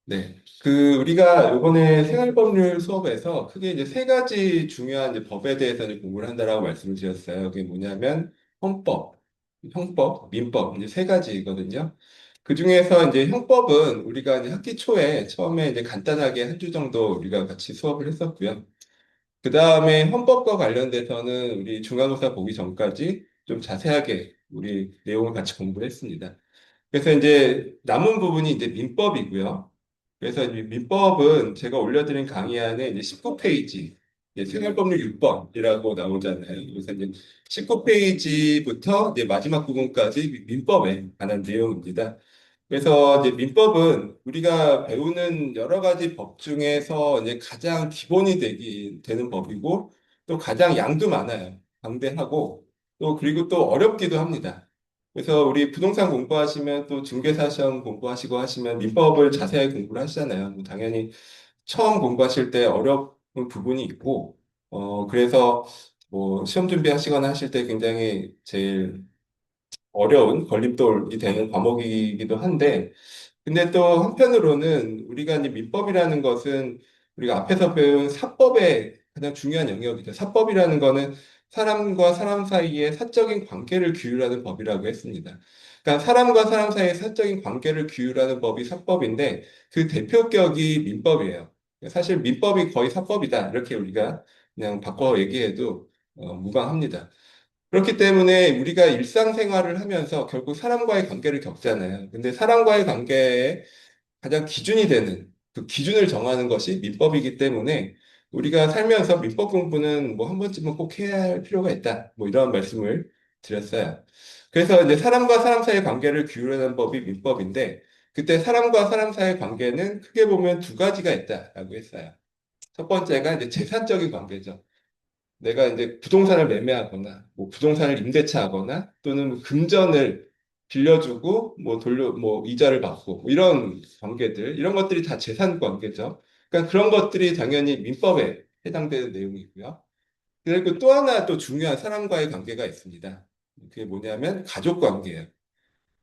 네. 우리가 이번에 생활법률 수업에서 크게 이제 세 가지 중요한 이제 법에 대해서 이제 공부를 한다라고 말씀을 드렸어요. 그게 뭐냐면 헌법, 형법, 민법, 이제 세 가지거든요. 그 중에서 이제 형법은 우리가 이제 학기 초에 처음에 이제 간단하게 한 주 정도 우리가 같이 수업을 했었고요. 그 다음에 헌법과 관련돼서는 우리 중간고사 보기 전까지 좀 자세하게 우리 내용을 같이 공부를 했습니다. 그래서 이제 남은 부분이 이제 민법이고요. 그래서 이 민법은 제가 올려드린 강의 안에 이제 19페이지, 생활법률 6번이라고 나오잖아요. 그래서 이제 19페이지부터 이제 마지막 부분까지 민법에 관한 내용입니다. 그래서 이제 민법은 우리가 배우는 여러 가지 법 중에서 이제 가장 기본이 되는 법이고 또 가장 양도 많아요. 방대하고 또 그리고 또 어렵기도 합니다. 그래서 우리 부동산 공부하시면 또 중개사 시험 공부하시고 하시면 민법을 자세하게 공부를 하시잖아요. 뭐 당연히 처음 공부하실 때 어려운 부분이 있고, 그래서 뭐 시험 준비하시거나 하실 때 굉장히 제일 어려운 걸림돌이 되는 과목이기도 한데, 근데 또 한편으로는 우리가 이제 민법이라는 것은 우리가 앞에서 배운 사법의 가장 중요한 영역이죠. 사법이라는 거는 사람과 사람 사이의 사적인 관계를 규율하는 법이라고 했습니다. 그러니까 사람과 사람 사이의 사적인 관계를 규율하는 법이 사법인데 그 대표격이 민법이에요. 사실 민법이 거의 사법이다. 이렇게 우리가 그냥 바꿔 얘기해도 무방합니다. 그렇기 때문에 우리가 일상생활을 하면서 결국 사람과의 관계를 겪잖아요. 근데 사람과의 관계에 가장 기준이 되는 그 기준을 정하는 것이 민법이기 때문에 우리가 살면서 민법 공부는 뭐 한 번쯤은 꼭 해야 할 필요가 있다. 뭐 이런 말씀을 드렸어요. 그래서 이제 사람과 사람 사이의 관계를 규율하는 법이 민법인데 그때 사람과 사람 사이의 관계는 크게 보면 두 가지가 있다라고 했어요. 첫 번째가 이제 재산적인 관계죠. 내가 이제 부동산을 매매하거나, 뭐 부동산을 임대차하거나, 또는 뭐 금전을 빌려주고, 뭐 이자를 받고, 뭐 이런 관계들, 이런 것들이 다 재산 관계죠. 그러니까 그런 것들이 당연히 민법에 해당되는 내용이고요. 그리고 또 하나 또 중요한 사람과의 관계가 있습니다. 그게 뭐냐면 가족 관계예요.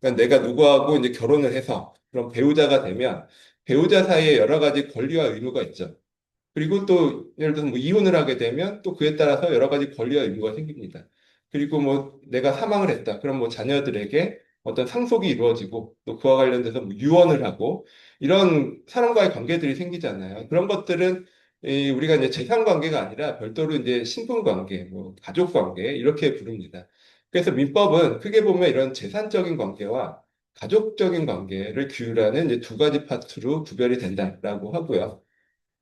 그러니까 내가 누구하고 이제 결혼을 해서 그런 배우자가 되면 배우자 사이에 여러 가지 권리와 의무가 있죠. 그리고 또 예를 들어서 뭐 이혼을 하게 되면 또 그에 따라서 여러 가지 권리와 의무가 생깁니다. 그리고 뭐 내가 사망을 했다. 그럼 뭐 자녀들에게 어떤 상속이 이루어지고 또 그와 관련돼서 뭐 유언을 하고 이런 사람과의 관계들이 생기잖아요. 그런 것들은 우리가 이제 재산 관계가 아니라 별도로 이제 신분 관계, 뭐 가족 관계 이렇게 부릅니다. 그래서 민법은 크게 보면 이런 재산적인 관계와 가족적인 관계를 규율하는 이제 두 가지 파트로 구별이 된다라고 하고요.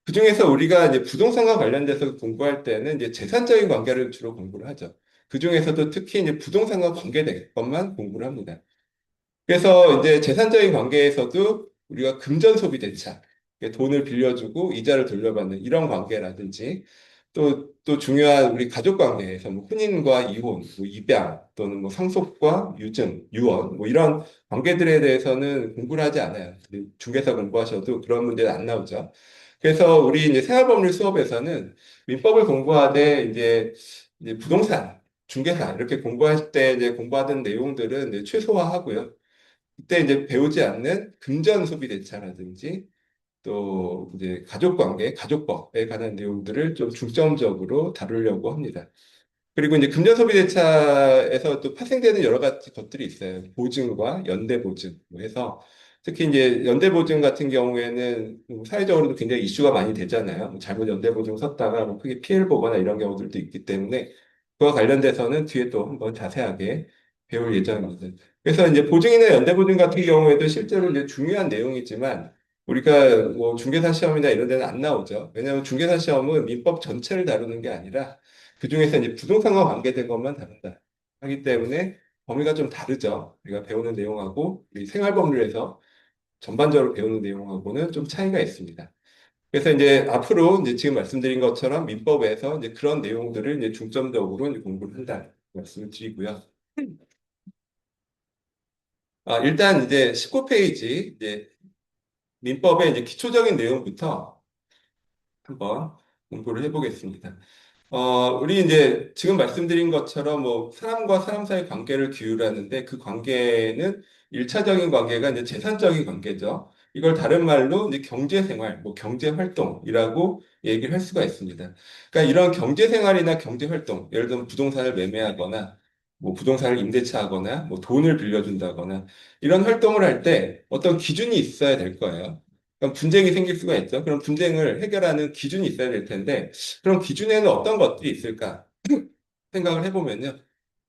그중에서 우리가 이제 부동산과 관련돼서 공부할 때는 이제 재산적인 관계를 주로 공부를 하죠. 그중에서도 특히 이제 부동산과 관계된 것만 공부를 합니다. 그래서 이제 재산적인 관계에서도 우리가 금전 소비 대차, 돈을 빌려주고 이자를 돌려받는 이런 관계라든지 또 중요한 우리 가족 관계에서 뭐 혼인과 이혼, 뭐 입양 또는 뭐 상속과 유증, 유언 뭐 이런 관계들에 대해서는 공부를 하지 않아요. 중개사 공부하셔도 그런 문제는 안 나오죠. 그래서 우리 이제 생활법률 수업에서는 민법을 공부하되 이제 부동산, 중개사 이렇게 공부할 때 이제 공부하던 내용들은 이제 최소화하고요. 그때 이제 배우지 않는 금전 소비 대차라든지 또 이제 가족 관계, 가족법에 관한 내용들을 좀 중점적으로 다루려고 합니다. 그리고 이제 금전 소비 대차에서 또 파생되는 여러 가지 것들이 있어요. 보증과 연대 보증 뭐 해서 특히 이제 연대 보증 같은 경우에는 사회적으로도 굉장히 이슈가 많이 되잖아요. 뭐 잘못 연대 보증 섰다가 뭐 크게 피해를 보거나 이런 경우들도 있기 때문에 그와 관련돼서는 뒤에 또 한번 자세하게 배울 예정입니다. 그래서 이제 보증이나 연대 보증 같은 경우에도 실제로 이제 중요한 내용이지만 우리가 뭐 중개사 시험이나 이런 데는 안 나오죠. 왜냐하면 중개사 시험은 민법 전체를 다루는 게 아니라 그중에서 이제 부동산과 관계된 것만 다룬다. 하기 때문에 범위가 좀 다르죠. 우리가 배우는 내용하고 우리 생활법률에서 전반적으로 배우는 내용하고는 좀 차이가 있습니다. 그래서 이제 앞으로 이제 지금 말씀드린 것처럼 민법에서 이제 그런 내용들을 이제 중점적으로 이제 공부를 한다 말씀을 드리고요. 일단 이제 19페이지 이제 민법의 이제 기초적인 내용부터 한번 공부를 해보겠습니다. 우리 이제 지금 말씀드린 것처럼 뭐 사람과 사람 사이 관계를 규율하는데 그 관계는 일차적인 관계가 이제 재산적인 관계죠. 이걸 다른 말로 이제 경제생활, 뭐 경제활동이라고 얘기를 할 수가 있습니다. 그러니까 이런 경제생활이나 경제활동, 예를 들면 부동산을 매매하거나 뭐 부동산을 임대차하거나 뭐 돈을 빌려준다거나 이런 활동을 할 때 어떤 기준이 있어야 될 거예요. 그럼 분쟁이 생길 수가 있죠. 그럼 분쟁을 해결하는 기준이 있어야 될 텐데, 그럼 기준에는 어떤 것들이 있을까 생각을 해보면요.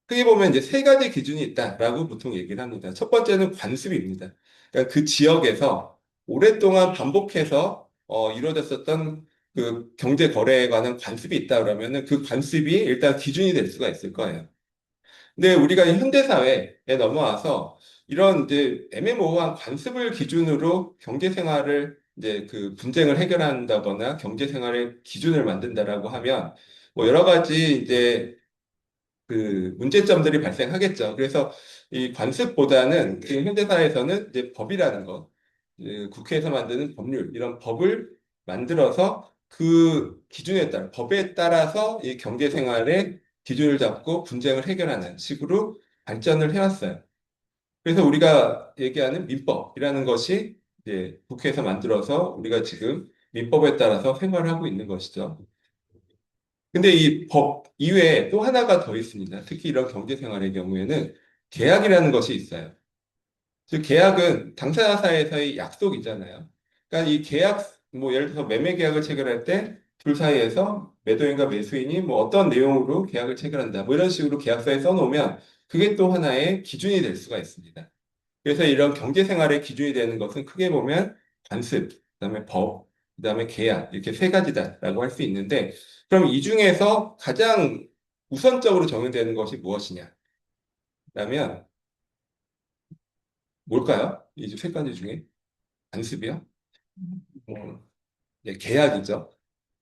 크게 보면 이제 세 가지 기준이 있다라고 보통 얘기를 합니다. 첫 번째는 관습입니다. 그러니까 그 지역에서 오랫동안 반복해서 이루어졌었던 그 경제 거래에 관한 관습이 있다 그러면은 그 관습이 일단 기준이 될 수가 있을 거예요. 근데 우리가 이 현대 사회에 넘어와서 이런 이제 애매모호한 관습을 기준으로 경제 생활을 이제 그 분쟁을 해결한다거나 경제 생활의 기준을 만든다라고 하면 뭐 여러 가지 이제 그 문제점들이 발생하겠죠. 그래서 이 관습보다는 지금 현대사에서는 이제 법이라는 것, 국회에서 만드는 법률, 이런 법을 만들어서 그 기준에 따라, 법에 따라서 이 경제 생활의 기준을 잡고 분쟁을 해결하는 식으로 발전을 해왔어요. 그래서 우리가 얘기하는 민법이라는 것이 이제 국회에서 만들어서 우리가 지금 민법에 따라서 생활을 하고 있는 것이죠. 근데 이 법 이외에 또 하나가 더 있습니다. 특히 이런 경제 생활의 경우에는 계약이라는 것이 있어요. 즉, 계약은 당사자 사이에서의 약속이잖아요. 그러니까 이 계약, 뭐 예를 들어서 매매 계약을 체결할 때 둘 사이에서 매도인과 매수인이 뭐 어떤 내용으로 계약을 체결한다. 뭐 이런 식으로 계약서에 써놓으면 그게 또 하나의 기준이 될 수가 있습니다. 그래서 이런 경제 생활의 기준이 되는 것은 크게 보면 관습, 그다음에 법, 그다음에 계약 이렇게 세 가지다라고 할 수 있는데 그럼 이 중에서 가장 우선적으로 정의되는 것이 무엇이냐? 라면 뭘까요? 이 세 가지 중에 관습이요? 네, 계약이죠.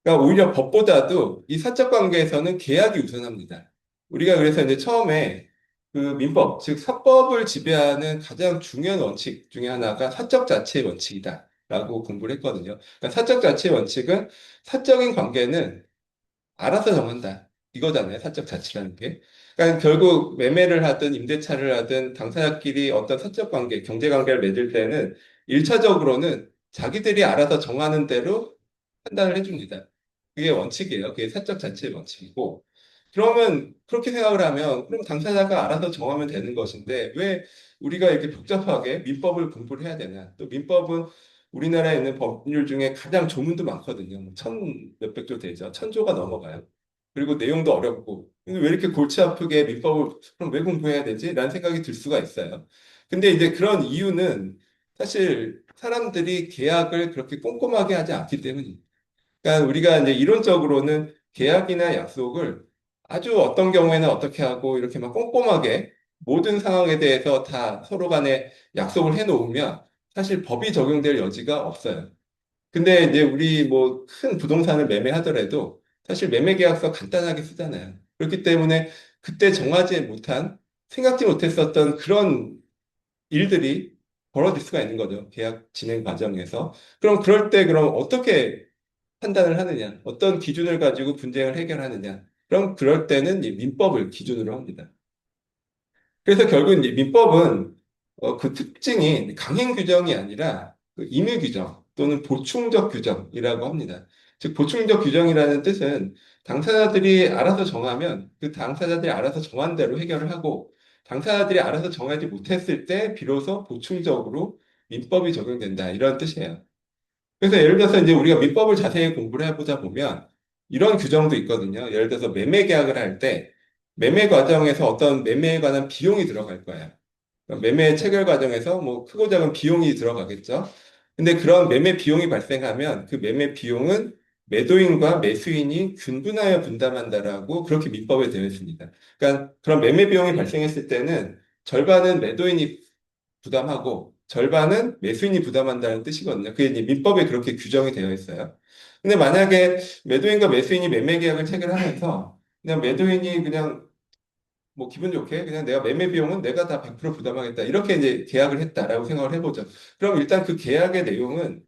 그러니까 오히려 법보다도 이 사적 관계에서는 계약이 우선합니다. 우리가 그래서 이제 처음에 그 민법, 즉 사법을 지배하는 가장 중요한 원칙 중에 하나가 사적 자치의 원칙이다라고 공부를 했거든요. 그러니까 사적 자치의 원칙은 사적인 관계는 알아서 정한다. 이거잖아요. 사적 자치라는 게. 그러니까 결국 매매를 하든 임대차를 하든 당사자끼리 어떤 사적 관계, 경제 관계를 맺을 때는 일차적으로는 자기들이 알아서 정하는 대로 판단을 해줍니다. 그게 원칙이에요. 그게 사적 자치의 원칙이고. 그러면 그렇게 생각을 하면 그럼 당사자가 알아서 정하면 되는 것인데 왜 우리가 이렇게 복잡하게 민법을 공부를 해야 되나? 또 민법은 우리나라에 있는 법률 중에 가장 조문도 많거든요. 뭐 천 몇백 조 되죠. 천 조가 넘어가요. 그리고 내용도 어렵고. 근데 왜 이렇게 골치 아프게 민법을 그럼 왜 공부해야 되지? 라는 생각이 들 수가 있어요. 근데 이제 그런 이유는 사실 사람들이 계약을 그렇게 꼼꼼하게 하지 않기 때문입니다. 그러니까 우리가 이제 이론적으로는 계약이나 약속을 아주 어떤 경우에는 어떻게 하고 이렇게 막 꼼꼼하게 모든 상황에 대해서 다 서로 간에 약속을 해 놓으면 사실 법이 적용될 여지가 없어요. 근데 이제 우리 뭐 큰 부동산을 매매하더라도 사실 매매 계약서 간단하게 쓰잖아요. 그렇기 때문에 그때 정하지 못한 생각지 못했었던 그런 일들이 벌어질 수가 있는 거죠. 계약 진행 과정에서. 그럼 그럴 때 그럼 어떻게 판단을 하느냐, 어떤 기준을 가지고 분쟁을 해결하느냐. 그럼 그럴 때는 이 민법을 기준으로 합니다. 그래서 결국 이제 민법은 그 특징이 강행 규정이 아니라 그 임의 규정 또는 보충적 규정이라고 합니다. 즉 보충적 규정이라는 뜻은 당사자들이 알아서 정하면 그 당사자들이 알아서 정한 대로 해결을 하고 당사자들이 알아서 정하지 못했을 때 비로소 보충적으로 민법이 적용된다 이런 뜻이에요. 그래서 예를 들어서 이제 우리가 민법을 자세히 공부를 해보다 보면 이런 규정도 있거든요. 예를 들어서 매매 계약을 할 때 매매 과정에서 어떤 매매에 관한 비용이 들어갈 거예요. 그러니까 매매 체결 과정에서 뭐 크고 작은 비용이 들어가겠죠. 근데 그런 매매 비용이 발생하면 그 매매 비용은 매도인과 매수인이 균분하여 분담한다라고 그렇게 민법에 되어 있습니다. 그러니까 그런 매매 비용이 발생했을 때는 절반은 매도인이 부담하고 절반은 매수인이 부담한다는 뜻이거든요. 그게 이제 민법에 그렇게 규정이 되어 있어요. 근데 만약에 매도인과 매수인이 매매 계약을 체결하면서 그냥 매도인이 그냥 뭐 기분 좋게 그냥 내가 매매 비용은 내가 다 100% 부담하겠다. 이렇게 이제 계약을 했다라고 생각을 해보죠. 그럼 일단 그 계약의 내용은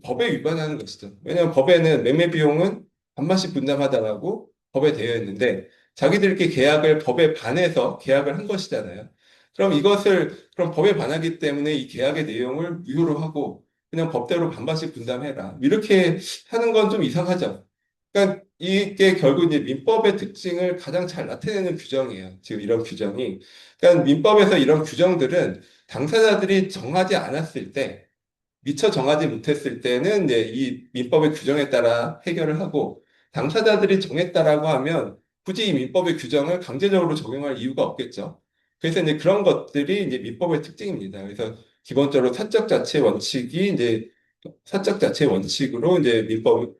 법에 위반하는 것이죠. 왜냐하면 법에는 매매 비용은 반만씩 분담하다라고 법에 되어 있는데 자기들끼리 계약을 법에 반해서 계약을 한 것이잖아요. 그럼 이것을 그럼 법에 반하기 때문에 이 계약의 내용을 무효로 하고 그냥 법대로 반반씩 분담해라. 이렇게 하는 건 좀 이상하죠. 그러니까 이게 결국 이제 민법의 특징을 가장 잘 나타내는 규정이에요. 지금 이런 규정이. 그러니까 민법에서 이런 규정들은 당사자들이 정하지 않았을 때, 미처 정하지 못했을 때는 이제 이 민법의 규정에 따라 해결을 하고, 당사자들이 정했다라고 하면 굳이 이 민법의 규정을 강제적으로 적용할 이유가 없겠죠. 그래서 이제 그런 것들이 이제 민법의 특징입니다. 그래서 기본적으로 사적 자체 원칙이 이제 사적 자체 원칙으로 이제 민법은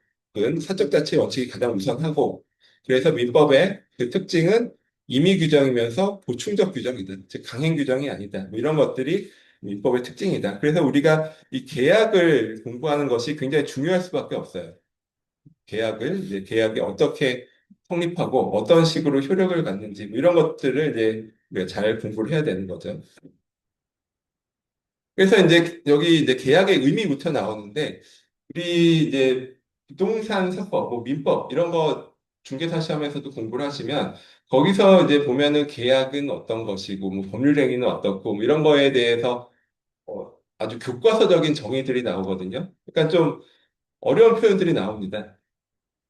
사적 자체 원칙이 가장 우선하고, 그래서 민법의 그 특징은 임의 규정이면서 보충적 규정이다. 즉 강행 규정이 아니다. 뭐 이런 것들이 민법의 특징이다. 그래서 우리가 이 계약을 공부하는 것이 굉장히 중요할 수밖에 없어요. 계약을 이제 계약이 어떻게 성립하고 어떤 식으로 효력을 갖는지 뭐 이런 것들을 이제 우리가 잘 공부를 해야 되는 거죠. 그래서 이제 여기 이제 계약의 의미부터 나오는데 우리 이제 부동산 사법, 뭐 민법 이런 거 중개사 시험에서도 공부를 하시면 거기서 이제 보면은 계약은 어떤 것이고 뭐 법률 행위는 어떻고 뭐 이런 거에 대해서 아주 교과서적인 정의들이 나오거든요. 그러니까 좀 어려운 표현들이 나옵니다.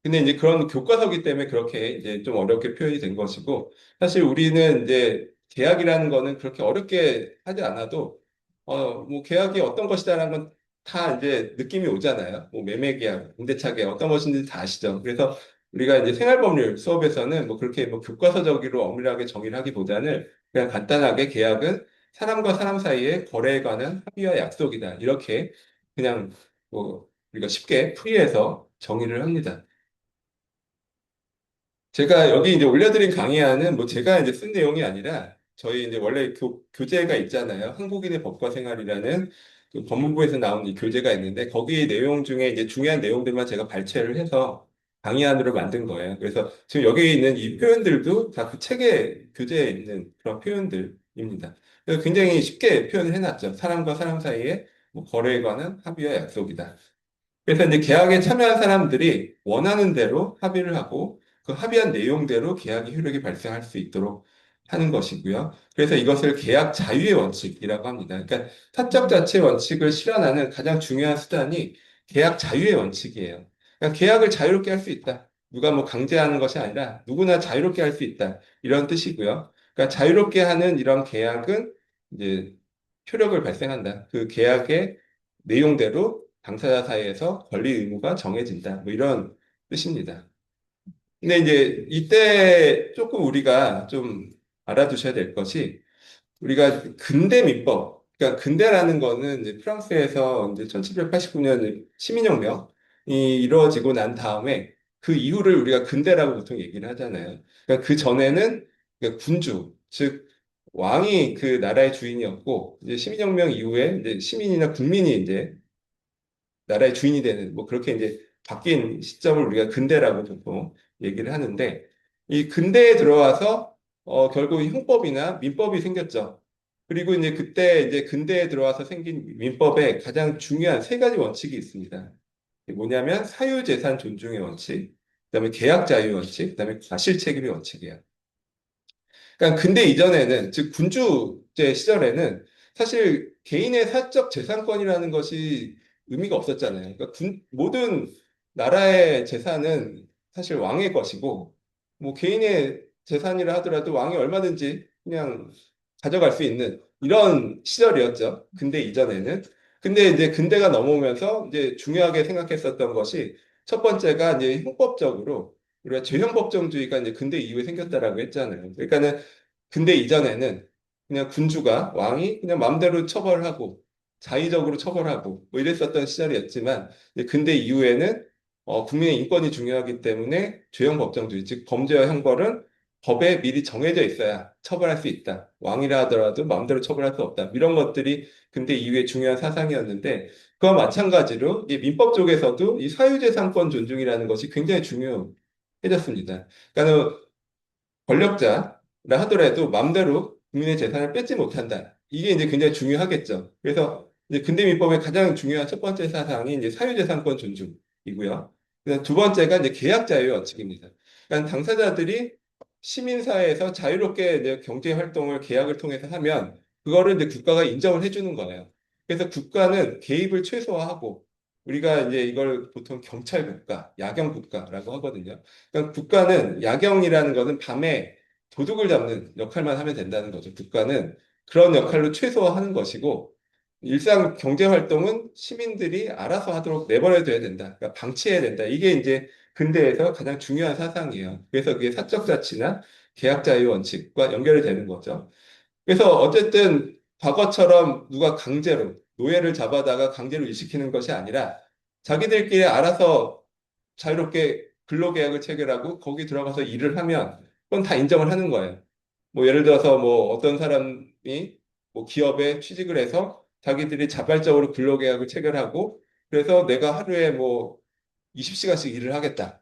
근데 이제 그런 교과서기 때문에 그렇게 이제 좀 어렵게 표현이 된 것이고, 사실 우리는 이제 계약이라는 거는 그렇게 어렵게 하지 않아도, 뭐 계약이 어떤 것이다라는 건 다 이제 느낌이 오잖아요. 뭐 매매 계약, 임대차 계약 어떤 것인지 다 아시죠. 그래서 우리가 이제 생활법률 수업에서는 뭐 그렇게 뭐 교과서적으로 엄밀하게 정의를 하기보다는 그냥 간단하게 계약은 사람과 사람 사이의 거래에 관한 합의와 약속이다. 이렇게 그냥 뭐 우리가 쉽게 풀이해서 정의를 합니다. 제가 여기 이제 올려드린 강의안은 뭐 제가 이제 쓴 내용이 아니라 저희 이제 원래 교재가 있잖아요. 한국인의 법과 생활이라는 그 법무부에서 나온 이 교재가 있는데 거기 내용 중에 이제 중요한 내용들만 제가 발췌를 해서 강의안으로 만든 거예요. 그래서 지금 여기 있는 이 표현들도 다 그 책에 교재에 있는 그런 표현들입니다. 그래서 굉장히 쉽게 표현을 해놨죠. 사람과 사람 사이의 뭐 거래에 관한 합의와 약속이다. 그래서 이제 계약에 참여한 사람들이 원하는 대로 합의를 하고 그 합의한 내용대로 계약의 효력이 발생할 수 있도록 하는 것이고요. 그래서 이것을 계약 자유의 원칙이라고 합니다. 그러니까 사적 자체 원칙을 실현하는 가장 중요한 수단이 계약 자유의 원칙이에요. 그러니까 계약을 자유롭게 할 수 있다. 누가 뭐 강제하는 것이 아니라 누구나 자유롭게 할 수 있다. 이런 뜻이고요. 그러니까 자유롭게 하는 이런 계약은 이제 효력을 발생한다. 그 계약의 내용대로 당사자 사이에서 권리 의무가 정해진다. 뭐 이런 뜻입니다. 근데 이제 이때 조금 우리가 좀 알아두셔야 될 것이 우리가 근대 민법, 그러니까 근대라는 거는 이제 프랑스에서 이제 1789년 시민혁명이 이루어지고 난 다음에 그 이후를 우리가 근대라고 보통 얘기를 하잖아요. 그러니까 그 전에는 그러니까 군주, 즉 왕이 그 나라의 주인이었고 이제 시민혁명 이후에 이제 시민이나 국민이 이제 나라의 주인이 되는 뭐 그렇게 이제 바뀐 시점을 우리가 근대라고 보통 얘기를 하는데 이 근대에 들어와서 결국 형법이나 민법이 생겼죠. 그리고 이제 그때 이제 근대에 들어와서 생긴 민법에 가장 중요한 세 가지 원칙이 있습니다. 이게 뭐냐면 사유재산 존중의 원칙, 그다음에 계약 자유 원칙, 그다음에 과실 책임의 원칙이에요. 그러니까 근대 이전에는 즉 군주제 시절에는 사실 개인의 사적 재산권이라는 것이 의미가 없었잖아요. 그러니까 모든 나라의 재산은 사실 왕의 것이고 뭐 개인의 재산이라 하더라도 왕이 얼마든지 그냥 가져갈 수 있는 이런 시절이었죠. 근대 이전에는. 근데 이제 근대가 넘어오면서 이제 중요하게 생각했었던 것이 첫 번째가 이제 형법적으로 우리가 죄형법정주의가 이제 근대 이후에 생겼다라고 했잖아요. 그러니까는 근대 이전에는 그냥 군주가 왕이 그냥 마음대로 처벌하고 자의적으로 처벌하고 뭐 이랬었던 시절이었지만 이제 근대 이후에는 국민의 인권이 중요하기 때문에 죄형 법정주의 즉 범죄와 형벌은 법에 미리 정해져 있어야 처벌할 수 있다. 왕이라 하더라도 마음대로 처벌할 수 없다. 이런 것들이 근대 이후에 중요한 사상이었는데 그와 마찬가지로 이 민법 쪽에서도 이 사유재산권 존중이라는 것이 굉장히 중요해졌습니다. 그러니까 권력자라 하더라도 마음대로 국민의 재산을 뺏지 못한다. 이게 이제 굉장히 중요하겠죠. 그래서 이제 근대민법의 가장 중요한 첫 번째 사상이 이제 사유재산권 존중이고요. 그다음 두 번째가 이제 계약자유의 원칙입니다. 그러니까 당사자들이 시민사회에서 자유롭게 이제 경제 활동을 계약을 통해서 하면 그거를 이제 국가가 인정을 해주는 거예요. 그래서 국가는 개입을 최소화하고 우리가 이제 이걸 보통 경찰 국가, 야경 국가라고 하거든요. 그러니까 국가는 야경이라는 것은 밤에 도둑을 잡는 역할만 하면 된다는 거죠. 국가는 그런 역할로 최소화하는 것이고 일상 경제 활동은 시민들이 알아서 하도록 내버려둬야 된다. 그러니까 방치해야 된다. 이게 이제 근대에서 가장 중요한 사상이에요. 그래서 그게 사적 자치나 계약 자유 원칙과 연결이 되는 거죠. 그래서 어쨌든 과거처럼 누가 강제로 노예를 잡아다가 강제로 일시키는 것이 아니라 자기들끼리 알아서 자유롭게 근로계약을 체결하고 거기 들어가서 일을 하면 그건 다 인정을 하는 거예요. 뭐 예를 들어서 뭐 어떤 사람이 뭐 기업에 취직을 해서 자기들이 자발적으로 근로계약을 체결하고 그래서 내가 하루에 뭐 20시간씩 일을 하겠다.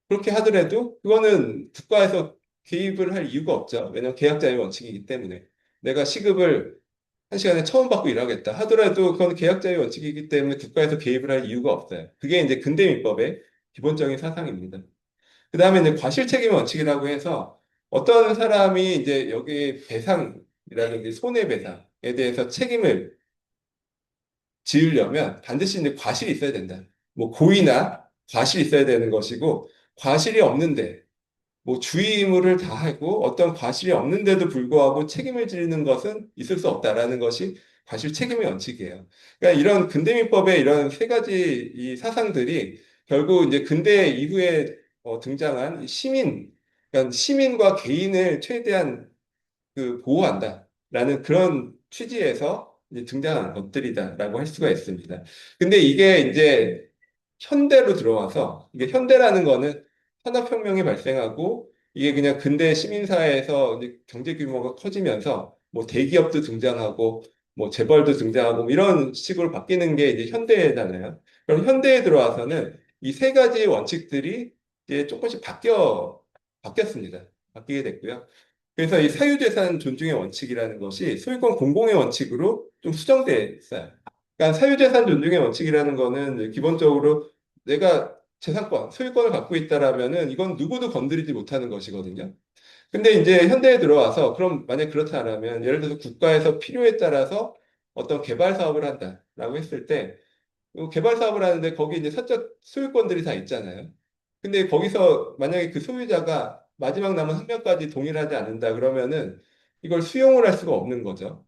그렇게 하더라도 그거는 국가에서 개입을 할 이유가 없죠. 왜냐하면 계약자의 원칙이기 때문에. 내가 시급을 한 시간에 처음 받고 일하겠다 하더라도 그건 계약자의 원칙이기 때문에 국가에서 개입을 할 이유가 없어요. 그게 이제 근대민법의 기본적인 사상입니다. 그 다음에 이제 과실책임 원칙이라고 해서 어떤 사람이 이제 여기 배상이라든지 손해배상에 대해서 책임을 지으려면 반드시 이제 과실이 있어야 된다. 뭐 고의나 과실이 있어야 되는 것이고 과실이 없는데 뭐 주의 의무를 다하고 어떤 과실이 없는데도 불구하고 책임을 지는 것은 있을 수 없다라는 것이 과실 책임의 원칙이에요. 그러니까 이런 근대민법의 이런 세 가지 이 사상들이 결국 이제 근대 이후에 등장한 시민, 그러니까 시민과 개인을 최대한 그 보호한다라는 그런 취지에서 이제 등장한 것들이다라고 할 수가 있습니다. 근데 이게 이제 현대로 들어와서 이게 현대라는 거는 산업혁명이 발생하고 이게 그냥 근대 시민사회에서 이제 경제 규모가 커지면서 뭐 대기업도 등장하고 뭐 재벌도 등장하고 뭐 이런 식으로 바뀌는 게 이제 현대잖아요. 그럼 현대에 들어와서는 이 세 가지 원칙들이 이제 조금씩 바뀌었습니다. 바뀌게 됐고요. 그래서 이 사유재산 존중의 원칙이라는 것이 소유권 공공의 원칙으로 좀 수정돼 있어요. 그러니까 사유재산 존중의 원칙이라는 거는 기본적으로 내가 재산권, 소유권을 갖고 있다라면은 이건 누구도 건드리지 못하는 것이거든요. 근데 이제 현대에 들어와서 그럼 만약 그렇지 않으면 예를 들어서 국가에서 필요에 따라서 어떤 개발 사업을 한다라고 했을 때 개발 사업을 하는데 거기 이제 사적 소유권들이 다 있잖아요. 근데 거기서 만약에 그 소유자가 마지막 남은 한 명까지 동일하지 않는다 그러면은 이걸 수용을 할 수가 없는 거죠.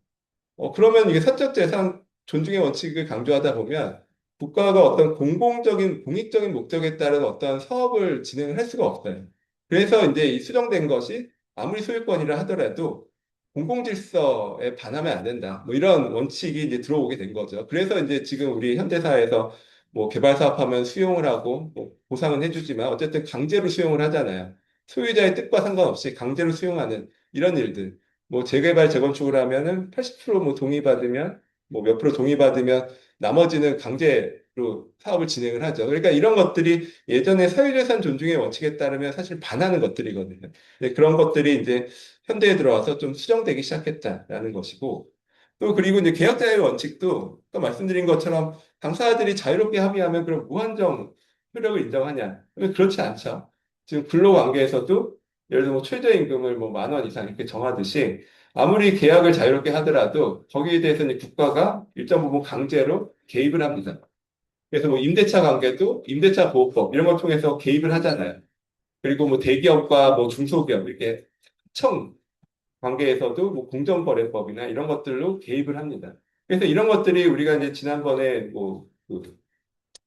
그러면 이게 사적 재산 존중의 원칙을 강조하다 보면 국가가 어떤 공공적인, 공익적인 목적에 따른 어떤 사업을 진행을 할 수가 없어요. 그래서 이제 이 수정된 것이 아무리 소유권이라 하더라도 공공질서에 반하면 안 된다. 뭐 이런 원칙이 이제 들어오게 된 거죠. 그래서 이제 지금 우리 현대사회에서 뭐 개발 사업하면 수용을 하고 뭐 보상은 해주지만 어쨌든 강제로 수용을 하잖아요. 소유자의 뜻과 상관없이 강제로 수용하는 이런 일들. 뭐 재개발 재건축을 하면은 80%뭐 동의받으면 뭐 몇 프로 동의받으면 나머지는 강제로 사업을 진행을 하죠. 그러니까 이런 것들이 예전에 사유재산 존중의 원칙에 따르면 사실 반하는 것들이거든요. 근데 그런 것들이 이제 현대에 들어와서 좀 수정되기 시작했다라는 것이고 또 그리고 이제 계약자의 원칙도 또 말씀드린 것처럼 당사자들이 자유롭게 합의하면 그럼 무한정 효력을 인정하냐? 그렇지 않죠. 지금 근로관계에서도 예를 들어 뭐 최저임금을 뭐 10,000원 이상 이렇게 정하듯이 아무리 계약을 자유롭게 하더라도 거기에 대해서는 국가가 일정 부분 강제로 개입을 합니다. 그래서 뭐 임대차 관계도 임대차 보호법 이런 걸 통해서 개입을 하잖아요. 그리고 뭐 대기업과 뭐 중소기업 이렇게 청 관계에서도 뭐 공정거래법이나 이런 것들로 개입을 합니다. 그래서 이런 것들이 우리가 이제 지난번에 뭐그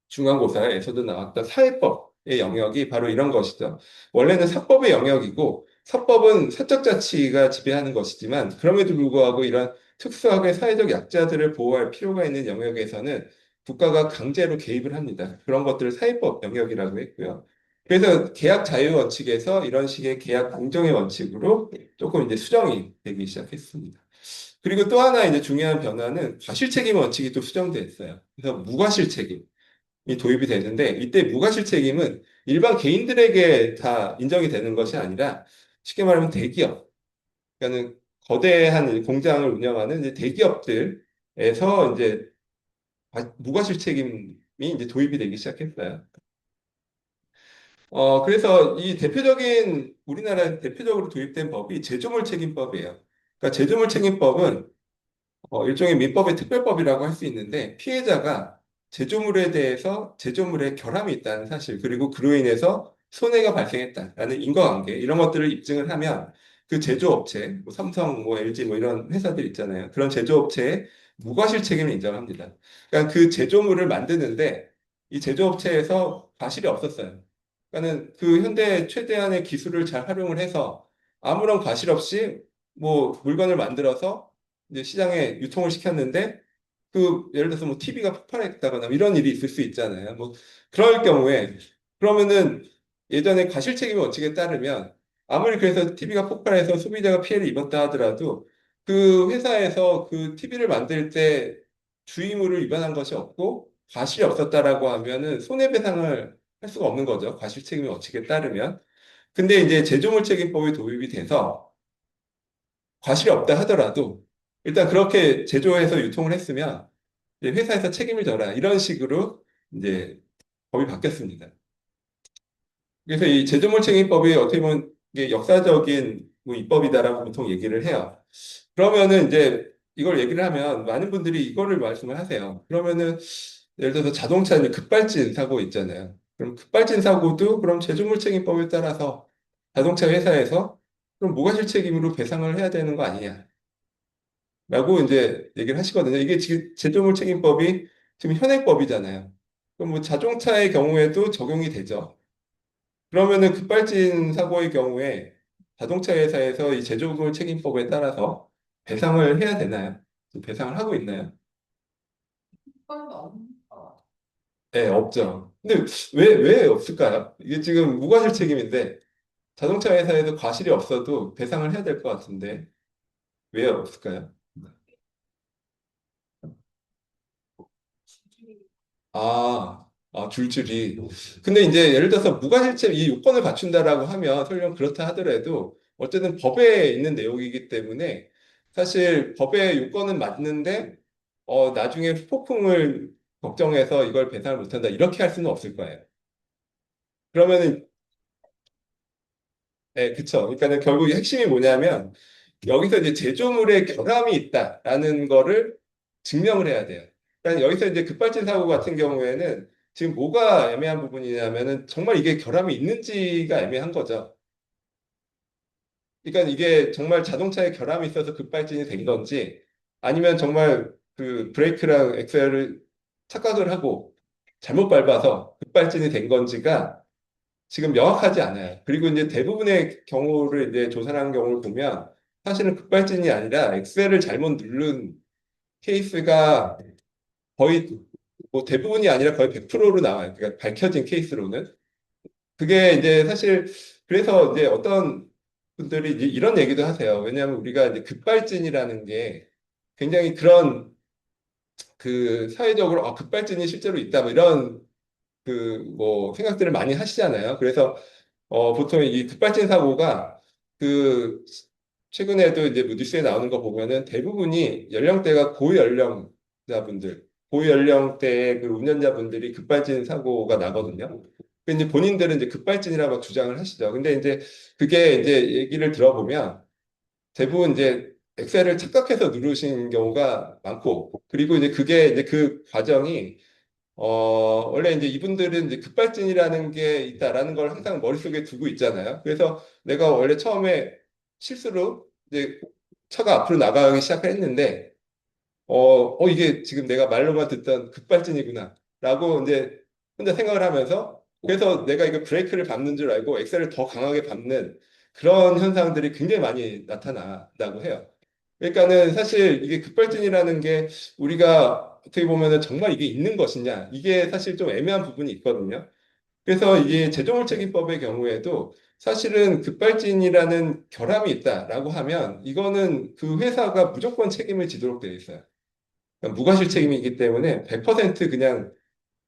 중간고사에서도 나왔던 사회법의 영역이 바로 이런 것이죠. 원래는 사법의 영역이고 사법은 사적 자치가 지배하는 것이지만 그럼에도 불구하고 이런 특수하게 사회적 약자들을 보호할 필요가 있는 영역에서는 국가가 강제로 개입을 합니다. 그런 것들을 사회법 영역이라고 했고요. 그래서 계약 자유 원칙에서 이런 식의 계약 공정의 원칙으로 조금 이제 수정이 되기 시작했습니다. 그리고 또 하나 이제 중요한 변화는 과실책임 원칙이 또 수정됐어요. 그래서 무과실책임. 이 도입이 되는데 이때 무과실 책임은 일반 개인들에게 다 인정이 되는 것이 아니라 쉽게 말하면 대기업, 그러니까는 거대한 공장을 운영하는 이제 대기업들에서 이제 무과실 책임이 이제 도입이 되기 시작했어요. 그래서 이 대표적인 우리나라 대표적으로 도입된 법이 제조물 책임법이에요. 그러니까 제조물 책임법은 일종의 민법의 특별법이라고 할 수 있는데 피해자가 제조물에 대해서 제조물에 결함이 있다는 사실 그리고 그로 인해서 손해가 발생했다라는 인과관계 이런 것들을 입증을 하면 그 제조업체 뭐 삼성 뭐 LG 뭐 이런 회사들 있잖아요. 그런 제조업체의 무과실 책임을 인정합니다. 그러니까 그 제조물을 만드는데 이 제조업체에서 과실이 없었어요. 그러니까는 그 현대 최대한의 기술을 잘 활용을 해서 아무런 과실 없이 뭐 물건을 만들어서 이제 시장에 유통을 시켰는데 그 예를 들어서 뭐 TV가 폭발했다거나 뭐 이런 일이 있을 수 있잖아요. 뭐 그럴 경우에 그러면은 예전에 과실 책임 원칙에 따르면 아무리 그래서 TV가 폭발해서 소비자가 피해를 입었다 하더라도 그 회사에서 그 TV를 만들 때 주의무를 위반한 것이 없고 과실이 없었다라고 하면은 손해배상을 할 수가 없는 거죠. 과실 책임 원칙에 따르면. 근데 이제 제조물 책임법이 도입이 돼서 과실이 없다 하더라도 일단 그렇게 제조해서 유통을 했으면 이제 회사에서 책임을 져라 이런 식으로 이제 법이 바뀌었습니다. 그래서 이 제조물책임법이 어떻게 보면 이게 역사적인 뭐 입법이다라고 보통 얘기를 해요. 그러면은 이제 이걸 얘기를 하면 많은 분들이 이거를 말씀을 하세요. 그러면은 예를 들어서 자동차 이제 급발진 사고 있잖아요. 그럼 급발진 사고도 그럼 제조물책임법에 따라서 자동차 회사에서 그럼 무과실 책임으로 배상을 해야 되는 거 아니냐? 라고 이제 얘기를 하시거든요. 이게 지금 제조물 책임법이 지금 현행법이잖아요. 그럼 뭐 자동차의 경우에도 적용이 되죠. 그러면은 급발진 사고의 경우에 자동차 회사에서 이 제조물 책임법에 따라서 배상을 해야 되나요? 지금 배상을 하고 있나요? 네, 없죠. 근데 왜 없을까요? 이게 지금 무과실 책임인데 자동차 회사에도 과실이 없어도 배상을 해야 될 것 같은데 왜 없을까요? 줄줄이. 근데 이제 예를 들어서 무과실체 이 요건을 갖춘다라고 하면 설령 그렇다 하더라도 어쨌든 법에 있는 내용이기 때문에 사실 법의 요건은 맞는데 나중에 후폭풍을 걱정해서 이걸 배상을 못한다 이렇게 할 수는 없을 거예요. 그러면은 네, 그쵸. 그러니까는 결국 이 핵심이 뭐냐면 여기서 이제 제조물에 결함이 있다라는 거를 증명을 해야 돼요. 그러니까 여기서 이제 급발진 사고 같은 경우에는 지금 뭐가 애매한 부분이냐면은 정말 이게 결함이 있는지가 애매한 거죠. 그러니까 이게 정말 자동차에 결함이 있어서 급발진이 된 건지 아니면 정말 그 브레이크랑 엑셀을 착각을 하고 잘못 밟아서 급발진이 된 건지가 지금 명확하지 않아요. 그리고 이제 대부분의 경우를 이제 조사한 경우를 보면 사실은 급발진이 아니라 엑셀을 잘못 누른 케이스가 거의 뭐 대부분이 아니라 거의 100%로 나와요. 그러니까 밝혀진 케이스로는. 그게 이제 사실 그래서 이제 어떤 분들이 이제 이런 얘기도 하세요. 왜냐하면 우리가 이제 급발진이라는 게 굉장히 그런 그 사회적으로 급발진이 실제로 있다 뭐 이런 그 뭐 생각들을 많이 하시잖아요. 그래서 보통 이 급발진 사고가 그 최근에도 이제 뭐 뉴스에 나오는 거 보면은 대부분이 연령대가 고연령자분들, 고연령대의 그 운전자분들이 급발진 사고가 나거든요. 근데 이제 본인들은 이제 급발진이라고 주장을 하시죠. 근데 이제 그게 이제 얘기를 들어보면 대부분 이제 엑셀을 착각해서 누르신 경우가 많고, 그리고 이제 그게 이제 그 과정이 원래 이제 이분들은 이제 급발진이라는 게 있다라는 걸 항상 머릿속에 두고 있잖아요. 그래서 내가 원래 처음에 실수로 이제 차가 앞으로 나가기 시작을 했는데, 이게 지금 내가 말로만 듣던 급발진이구나. 라고 이제 혼자 생각을 하면서, 그래서 내가 이거 브레이크를 밟는 줄 알고 엑셀을 더 강하게 밟는 그런 현상들이 굉장히 많이 나타난다고 해요. 그러니까는 사실 이게 급발진이라는 게 우리가 어떻게 보면은 정말 이게 있는 것이냐, 이게 사실 좀 애매한 부분이 있거든요. 그래서 이게 제조물책임법의 경우에도 사실은 급발진이라는 결함이 있다라고 하면 이거는 그 회사가 무조건 책임을 지도록 되어 있어요. 그러니까 무과실 책임이기 때문에 100% 그냥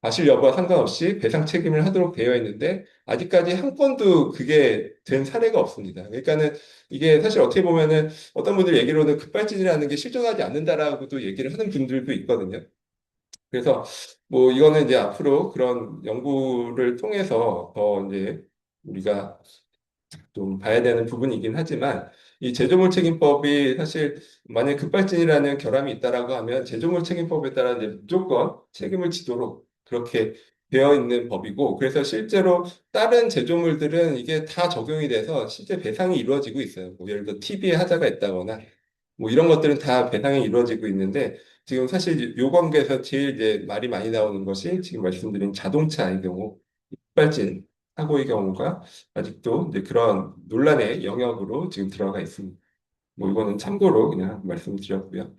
과실 여부와 상관없이 배상 책임을 하도록 되어 있는데 아직까지 한 건도 그게 된 사례가 없습니다. 그러니까는 이게 사실 어떻게 보면은 어떤 분들 얘기로는 급발진이라는 게 실존하지 않는다라고도 얘기를 하는 분들도 있거든요. 그래서 뭐 이거는 이제 앞으로 그런 연구를 통해서 더 이제 우리가 좀 봐야 되는 부분이긴 하지만 이 제조물 책임법이 사실 만약 급발진이라는 결함이 있다라고 하면 제조물 책임법에 따라 이제 무조건 책임을 지도록 그렇게 되어 있는 법이고, 그래서 실제로 다른 제조물들은 이게 다 적용이 돼서 실제 배상이 이루어지고 있어요. 뭐 예를 들어 TV에 하자가 있다거나 뭐 이런 것들은 다 배상이 이루어지고 있는데, 지금 사실 요 관계에서 제일 이제 말이 많이 나오는 것이 지금 말씀드린 자동차의 경우 급발진 사고의 경우가 아직도 이제 그런 논란의 영역으로 지금 들어가 있습니다. 뭐 이거는 참고로 그냥 말씀드렸고요.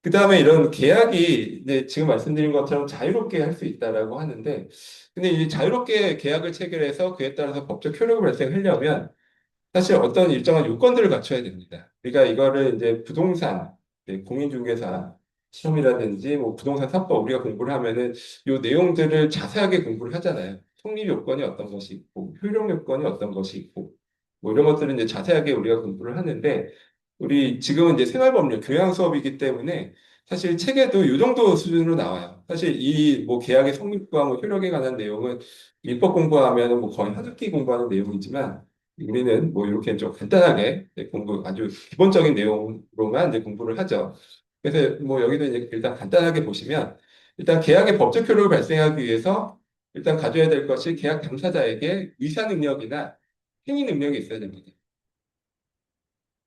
그 다음에 이런 계약이 이제 지금 말씀드린 것처럼 자유롭게 할 수 있다라고 하는데, 근데 이 자유롭게 계약을 체결해서 그에 따라서 법적 효력을 발생하려면 사실 어떤 일정한 요건들을 갖춰야 됩니다. 그러니까 이거를 이제 부동산, 공인중개사 시험이라든지 뭐 부동산 3법 우리가 공부를 하면은 요 내용들을 자세하게 공부를 하잖아요. 성립 요건이 어떤 것이 있고, 효력 요건이 어떤 것이 있고, 뭐 이런 것들은 이제 자세하게 우리가 공부를 하는데, 우리 지금은 이제 생활법률 교양 수업이기 때문에 사실 책에도 요 정도 수준으로 나와요. 사실 이 뭐 계약의 성립과 뭐 효력에 관한 내용은 민법 공부하면 뭐 거의 하드키 공부하는 내용이지만, 우리는 뭐 이렇게 좀 간단하게 이제 공부 아주 기본적인 내용으로만 이제 공부를 하죠. 그래서 뭐 여기도 이제 일단 간단하게 보시면, 일단 계약의 법적 효력을 발생하기 위해서 일단 가져야 될 것이 계약 당사자에게 의사 능력이나 행위 능력이 있어야 됩니다.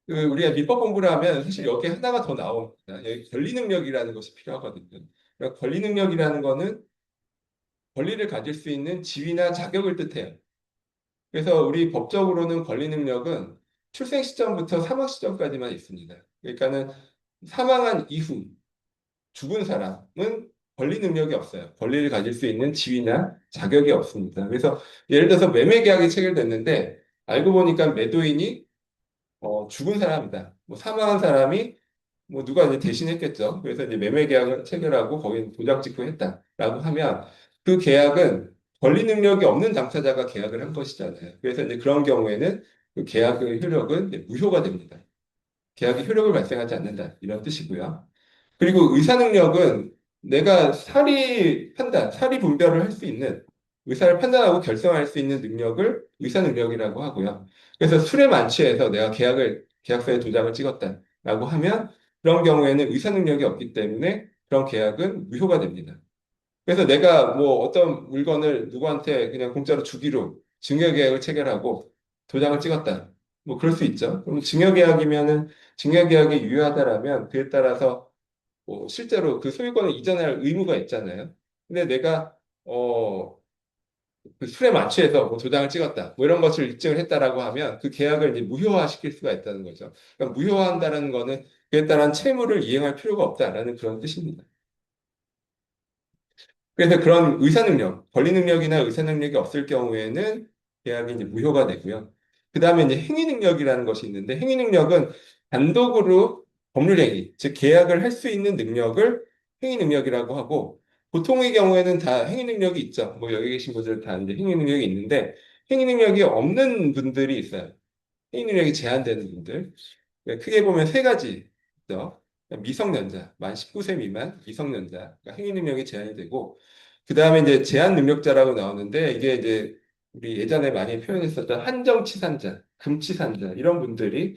그 우리가 민법 공부를 하면 사실 여기 하나가 더 나옵니다. 여기 권리 능력이라는 것이 필요하거든요. 그러니까 권리 능력이라는 거는 권리를 가질 수 있는 지위나 자격을 뜻해요. 그래서 우리 법적으로는 권리 능력은 출생 시점부터 사망 시점까지만 있습니다. 그러니까는 사망한 이후 죽은 사람은 권리 능력이 없어요. 권리를 가질 수 있는 지위나 자격이 없습니다. 그래서 예를 들어서 매매 계약이 체결됐는데 알고 보니까 매도인이 죽은 사람이다. 뭐 사망한 사람이 뭐 누가 이제 대신했겠죠. 그래서 이제 매매 계약을 체결하고 거기에 도장 찍고 했다라고 하면 그 계약은 권리 능력이 없는 당사자가 계약을 한 것이잖아요. 그래서 이제 그런 경우에는 그 계약의 효력은 이제 무효가 됩니다. 계약이 효력을 발생하지 않는다. 이런 뜻이고요. 그리고 의사 능력은 내가 사리 판단, 사리 분별을 할 수 있는, 의사를 판단하고 결정할 수 있는 능력을 의사 능력이라고 하고요. 그래서 술에 만취해서 내가 계약서에 도장을 찍었다라고 하면 그런 경우에는 의사 능력이 없기 때문에 그런 계약은 무효가 됩니다. 그래서 내가 뭐 어떤 물건을 누구한테 그냥 공짜로 주기로 증여계약을 체결하고 도장을 찍었다. 뭐 그럴 수 있죠. 그럼 증여계약이면은 증여계약이 유효하다라면 그에 따라서 뭐 실제로 그 소유권을 이전할 의무가 있잖아요. 근데 내가 그 술에 만취해서 뭐 도장을 찍었다. 뭐 이런 것을 입증을 했다라고 하면 그 계약을 이제 무효화시킬 수가 있다는 거죠. 그러니까 무효화한다는 거는 그에 따른 채무를 이행할 필요가 없다라는 그런 뜻입니다. 그래서 그런 의사 능력, 권리 능력이나 의사 능력이 없을 경우에는 계약이 이제 무효가 되고요. 그 다음에 이제 행위 능력이라는 것이 있는데, 행위 능력은 단독으로 법률 행위, 즉 계약을 할 수 있는 능력을 행위 능력이라고 하고, 보통의 경우에는 다 행위 능력이 있죠. 뭐 여기 계신 분들 다 이제 행위 능력이 있는데, 행위 능력이 없는 분들이 있어요. 행위 능력이 제한되는 분들. 크게 보면 세 가지 있죠. 미성년자, 만 19세 미만 미성년자가 행위 능력이 제한이 되고, 그 다음에 이제 제한 능력자라고 나오는데, 이게 이제 우리 예전에 많이 표현했었던 한정치산자, 금치산자 이런 분들이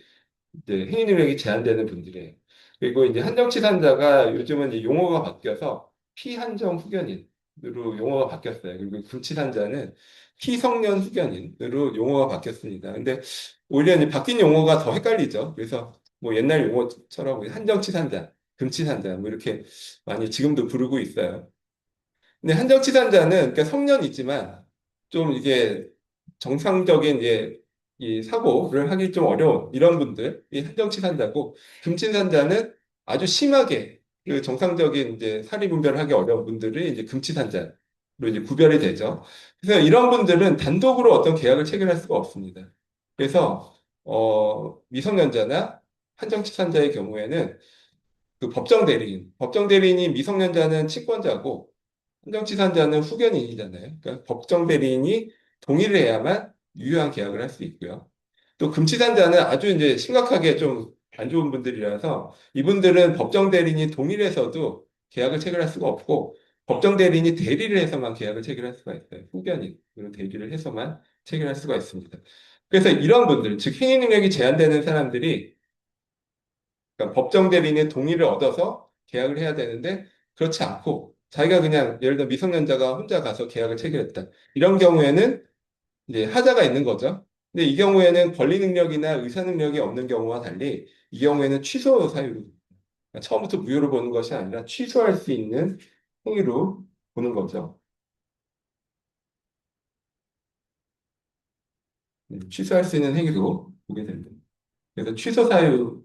이제 행위 능력이 제한되는 분들이에요. 그리고 이제 한정치산자가 요즘은 이제 용어가 바뀌어서 피한정 후견인으로 용어가 바뀌었어요. 그리고 금치산자는 피성년 후견인으로 용어가 바뀌었습니다. 근데 오히려 이제 바뀐 용어가 더 헷갈리죠. 그래서 뭐 옛날 용어처럼 한정치산자, 금치산자 뭐 이렇게 많이 지금도 부르고 있어요. 근데 한정치산자는 그러니까 성년이지만 좀 이게 정상적인 이제 이 사고를 하기 좀 어려운 이런 분들이 한정치산자고, 금치산자는 아주 심하게 그 정상적인 이제 사리 분별을 하기 어려운 분들이 이제 금치산자로 이제 구별이 되죠. 그래서 이런 분들은 단독으로 어떤 계약을 체결할 수가 없습니다. 그래서 미성년자나 한정치산자의 경우에는 그 법정 대리인이 미성년자는 친권자고 한정치산자는 후견인이잖아요. 그러니까 법정 대리인이 동의를 해야만 유효한 계약을 할 수 있고요. 또 금치산자는 아주 이제 심각하게 좀 안 좋은 분들이라서 이분들은 법정 대리인이 동의를 해서도 계약을 체결할 수가 없고, 법정 대리인이 대리를 해서만 계약을 체결할 수가 있어요. 후견인, 그리고 대리를 해서만 체결할 수가 있습니다. 그래서 이런 분들, 즉 행위 능력이 제한되는 사람들이 그러니까 법정 대리인의 동의를 얻어서 계약을 해야 되는데 그렇지 않고 자기가 그냥 예를 들어 미성년자가 혼자 가서 계약을 체결했다. 이런 경우에는 이제 하자가 있는 거죠. 근데 이 경우에는 권리 능력이나 의사 능력이 없는 경우와 달리 이 경우에는 취소 사유로 그러니까 처음부터 무효로 보는 것이 아니라 취소할 수 있는 행위로 보는 거죠. 취소할 수 있는 행위로 보게 됩니다. 그래서 취소 사유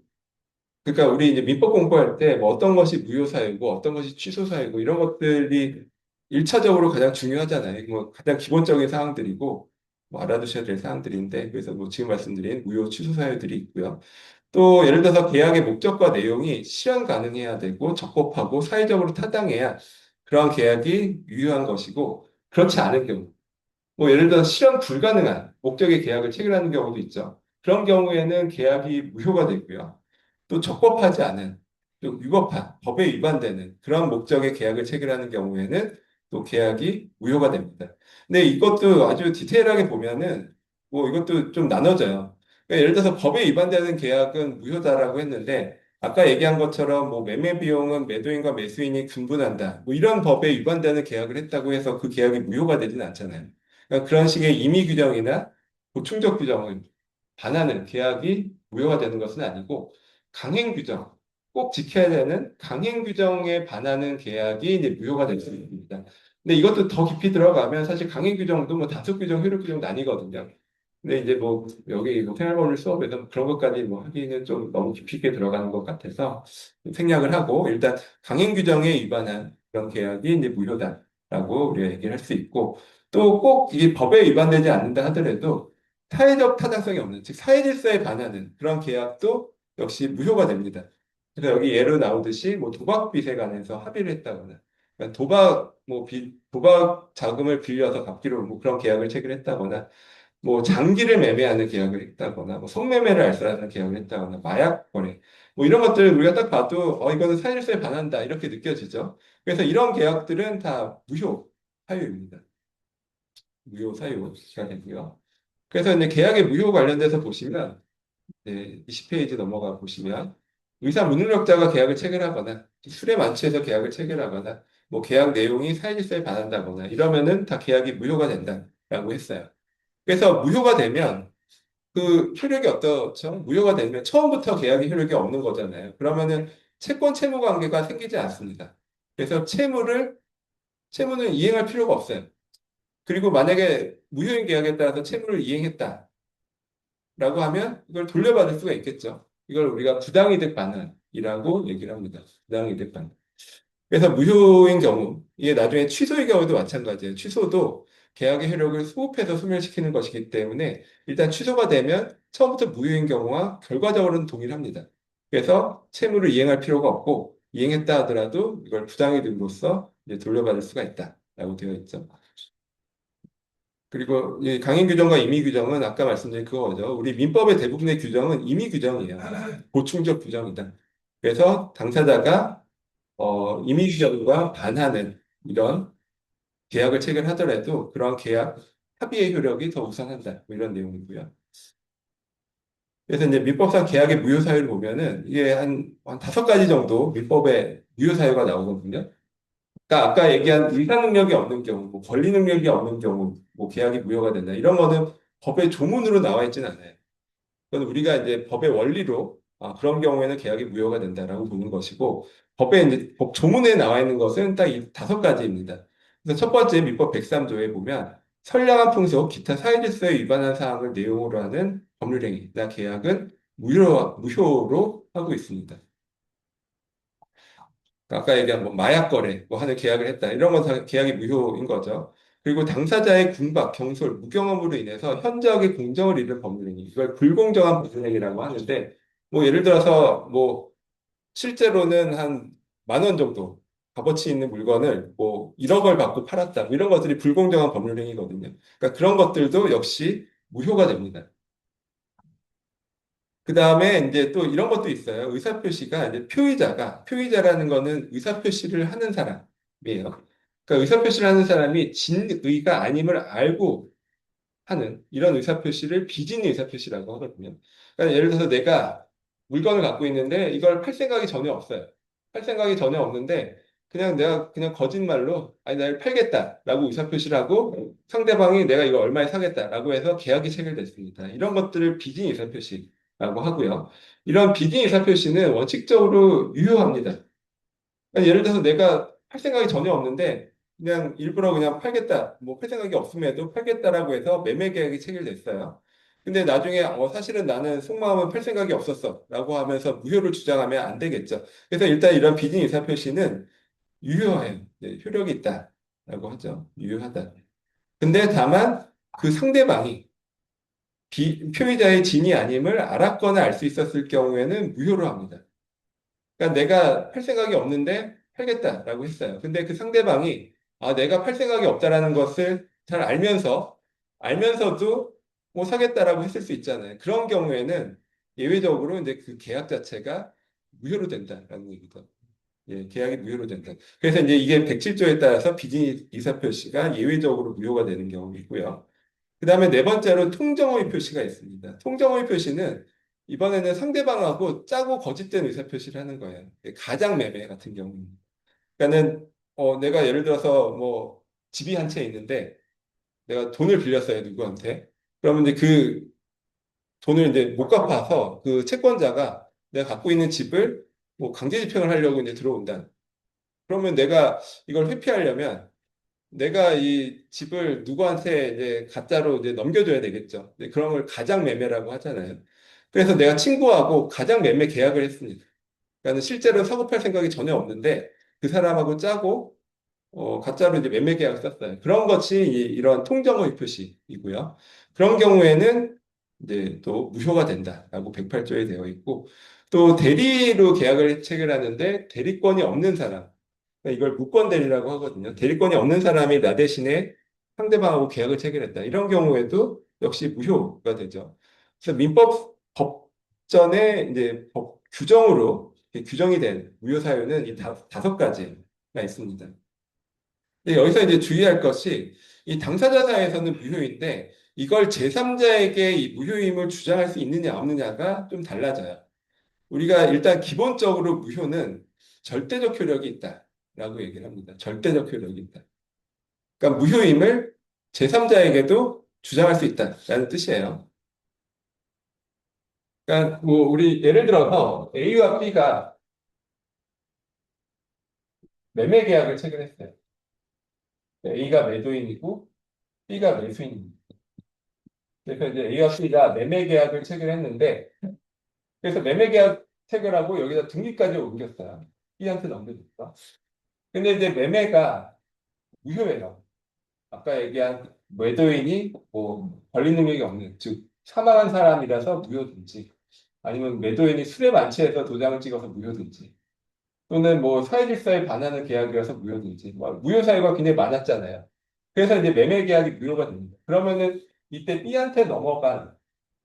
그러니까 우리 이제 민법 공부할 때 뭐 어떤 것이 무효 사유고 어떤 것이 취소 사유고 이런 것들이 일차적으로 가장 중요하잖아요. 뭐 가장 기본적인 사항들이고 뭐 알아두셔야 될 사항들인데 그래서 뭐 지금 말씀드린 무효 취소 사유들이 있고요. 또 예를 들어서 계약의 목적과 내용이 실현 가능해야 되고 적법하고 사회적으로 타당해야 그러한 계약이 유효한 것이고 그렇지 않은 경우 뭐 예를 들어 실현 불가능한 목적의 계약을 체결하는 경우도 있죠. 그런 경우에는 계약이 무효가 되고요. 또 적법하지 않은, 또 위법한, 법에 위반되는 그런 목적의 계약을 체결하는 경우에는 또 계약이 무효가 됩니다. 근데 이것도 아주 디테일하게 보면은 뭐 이것도 좀 나눠져요. 그러니까 예를 들어서 법에 위반되는 계약은 무효다라고 했는데 아까 얘기한 것처럼 뭐 매매 비용은 매도인과 매수인이 분분한다. 뭐 이런 법에 위반되는 계약을 했다고 해서 그 계약이 무효가 되지는 않잖아요. 그러니까 그런 식의 임의 규정이나 보충적 규정을 반하는 계약이 무효가 되는 것은 아니고 강행 규정, 꼭 지켜야 되는 강행 규정에 반하는 계약이 이제 무효가 될 수 있습니다. 근데 이것도 더 깊이 들어가면 사실 강행 규정도 뭐 단속 규정, 효력 규정 나뉘거든요. 근데 이제 뭐 여기 뭐 생활법률 수업에서 뭐 그런 것까지 뭐 하기는 좀 너무 깊이 있게 들어가는 것 같아서 생략을 하고 일단 강행 규정에 위반한 그런 계약이 이제 무효다라고 우리가 얘기를 할 수 있고 또 꼭 이 법에 위반되지 않는다 하더라도 사회적 타당성이 없는, 즉 사회질서에 반하는 그런 계약도 역시 무효가 됩니다. 그래서 여기 예로 나오듯이 뭐 도박 빚에 관해서 합의를 했다거나, 그러니까 도박 자금을 빌려서 갚기로 뭐 그런 계약을 체결했다거나, 뭐 장기를 매매하는 계약을 했다거나, 뭐 성매매를 알선하는 계약을 했다거나, 마약 거래, 뭐 이런 것들을 우리가 딱 봐도 이거는 사회질서에 반한다 이렇게 느껴지죠. 그래서 이런 계약들은 다 무효 사유입니다. 무효 사유가 되고요. 그래서 이제 계약의 무효 관련돼서 보시면 네, 20페이지 넘어가 보시면 의사 무능력자가 계약을 체결하거나 술에 만취해서 계약을 체결하거나 뭐 계약 내용이 사회질서에 반한다거나 이러면은 다 계약이 무효가 된다라고 했어요. 그래서 무효가 되면 그 효력이 어떻죠? 무효가 되면 처음부터 계약이 효력이 없는 거잖아요. 그러면은 채권 채무 관계가 생기지 않습니다. 그래서 채무는 이행할 필요가 없어요. 그리고 만약에 무효인 계약에 따라서 채무를 이행했다. 라고 하면 이걸 돌려받을 수가 있겠죠. 이걸 우리가 부당이득 반환이라고 얘기를 합니다. 부당이득 반환. 그래서 무효인 경우, 이게 나중에 취소의 경우도 마찬가지예요. 취소도 계약의 효력을 소급해서 소멸시키는 것이기 때문에 일단 취소가 되면 처음부터 무효인 경우와 결과적으로는 동일합니다. 그래서 채무를 이행할 필요가 없고 이행했다 하더라도 이걸 부당이득으로서 이제 돌려받을 수가 있다라고 되어 있죠. 그리고 이 강행 규정과 임의 규정은 아까 말씀드린 그거죠. 우리 민법의 대부분의 규정은 임의 규정이에요. 보충적 규정이다. 그래서 당사자가 임의 규정과 반하는 이런 계약을 체결하더라도 그런 계약 합의의 효력이 더 우선한다. 뭐 이런 내용이고요. 그래서 이제 민법상 계약의 무효 사유를 보면은 이게 한 5가지 정도 민법에 무효 사유가 나오거든요. 그러니까 아까 얘기한 의사 능력이 없는 경우, 뭐 권리 능력이 없는 경우, 뭐 계약이 무효가 된다. 이런 거는 법의 조문으로 나와 있지는 않아요. 그건 우리가 이제 법의 원리로 그런 경우에는 계약이 무효가 된다라고 보는 것이고 법에 이제 법 조문에 나와 있는 것은 딱 이 5가지입니다. 그래서 첫 번째 민법 103조에 보면 선량한 풍속, 기타 사회질서에 위반한 사항을 내용으로 하는 법률행위나 계약은 무효로 하고 있습니다. 아까 얘기한 뭐 마약 거래 뭐 하는 계약을 했다. 이런 건 다 계약이 무효인 거죠. 그리고 당사자의 궁박, 경솔, 무경험으로 인해서 현저하게 공정을 잃은 법률행위. 이걸 불공정한 법률행위라고 하는데 뭐 예를 들어서 뭐 실제로는 한 10,000원 정도 값어치 있는 물건을 뭐 1억 을 받고 팔았다. 뭐 이런 것들이 불공정한 법률행위거든요. 그러니까 그런 것들도 역시 무효가 됩니다. 그 다음에 이제 또 이런 것도 있어요. 의사표시가 이제 표의자라는 거는 의사표시를 하는 사람이에요. 그러니까 의사표시를 하는 사람이 진의가 아님을 알고 하는 이런 의사표시를 비진리 의사표시라고 하거든요. 그러니까 예를 들어서 내가 물건을 갖고 있는데 이걸 팔 생각이 전혀 없어요. 팔 생각이 전혀 없는데 그냥 내가 그냥 거짓말로 아니 날 팔겠다라고 의사표시를 하고 상대방이 내가 이거 얼마에 사겠다라고 해서 계약이 체결됐습니다. 이런 것들을 비진리 의사표시라고 하고요. 이런 비진리 의사표시는 원칙적으로 유효합니다. 그러니까 예를 들어서 내가 팔 생각이 전혀 없는데 그냥 일부러 그냥 팔겠다, 뭐 팔 생각이 없음에도 팔겠다라고 해서 매매 계약이 체결됐어요. 근데 나중에 사실은 나는 속마음은 팔 생각이 없었어라고 하면서 무효를 주장하면 안 되겠죠. 그래서 일단 이런 비즈니스 의사 표시는 유효해요. 네, 효력이 있다라고 하죠. 유효하다. 근데 다만 그 상대방이 표의자의 진이 아님을 알았거나 알 수 있었을 경우에는 무효로 합니다. 그러니까 내가 팔 생각이 없는데 팔겠다라고 했어요. 근데 그 상대방이 내가 팔 생각이 없다라는 것을 잘 알면서도 뭐 사겠다라고 했을 수 있잖아요. 그런 경우에는 예외적으로 이제 그 계약 자체가 무효로 된다라는 얘기죠. 예, 계약이 무효로 된다. 그래서 이제 이게 107조에 따라서 비즈니스 이사표시가 예외적으로 무효가 되는 경우이고요. 그 다음에 네 번째로 통정허위 표시가 있습니다. 통정허위 표시는 이번에는 상대방하고 짜고 거짓된 의사표시를 하는 거예요. 가장 매매 같은 경우는. 그러니까는 내가 예를 들어서 뭐 집이 한 채 있는데 내가 돈을 빌렸어요, 누구한테. 그러면 이제 그 돈을 이제 못 갚아서 그 채권자가 내가 갖고 있는 집을 뭐 강제 집행을 하려고 이제 들어온다. 그러면 내가 이걸 회피하려면 내가 이 집을 누구한테 이제 가짜로 이제 넘겨줘야 되겠죠. 그런 걸 가장 매매라고 하잖아요. 그래서 내가 친구하고 가장 매매 계약을 했습니다. 그러니까 실제로 사고 팔 생각이 전혀 없는데 그 사람하고 짜고 가짜로 이제 매매 계약을 썼어요. 그런 것이 이런 통정허위 표시이고요. 그런 경우에는 이제 또 무효가 된다라고 108조에 되어 있고 또 대리로 계약을 체결하는데 대리권이 없는 사람 그러니까 이걸 무권 대리라고 하거든요. 대리권이 없는 사람이 나 대신에 상대방하고 계약을 체결했다. 이런 경우에도 역시 무효가 되죠. 그래서 민법 법전에 이제 법 규정으로 이렇게 규정이 된 무효 사유는 이 다섯 가지가 있습니다. 근데 여기서 이제 주의할 것이 이 당사자 사에서는 무효인데 이걸 제3자에게 이 무효임을 주장할 수 있느냐 없느냐가 좀 달라져요. 우리가 일단 기본적으로 무효는 절대적 효력이 있다라고 얘기를 합니다. 절대적 효력이 있다. 그러니까 무효임을 제3자에게도 주장할 수 있다라는 뜻이에요. 그러니까 뭐 우리 예를 들어서 A와 B가 매매 계약을 체결했어요. A가 매도인이고 B가 매수인입니다. 그래서 이제 A와 B가 매매 계약을 체결했는데 그래서 매매 계약 체결하고 여기다 등기까지 옮겼어요. B한테 넘겨줬어. 근데 이제 매매가 무효예요. 아까 얘기한 매도인이 뭐 권리 능력이 없는, 즉 사망한 사람이라서 무효든지 아니면 매도인이 술에 만취해서 도장을 찍어서 무효든지 또는 뭐 사회질서에 반하는 계약이라서 무효든지 뭐 무효 사유가 굉장히 많았잖아요. 그래서 이제 매매 계약이 무효가 됩니다. 그러면은 이때 B한테 넘어간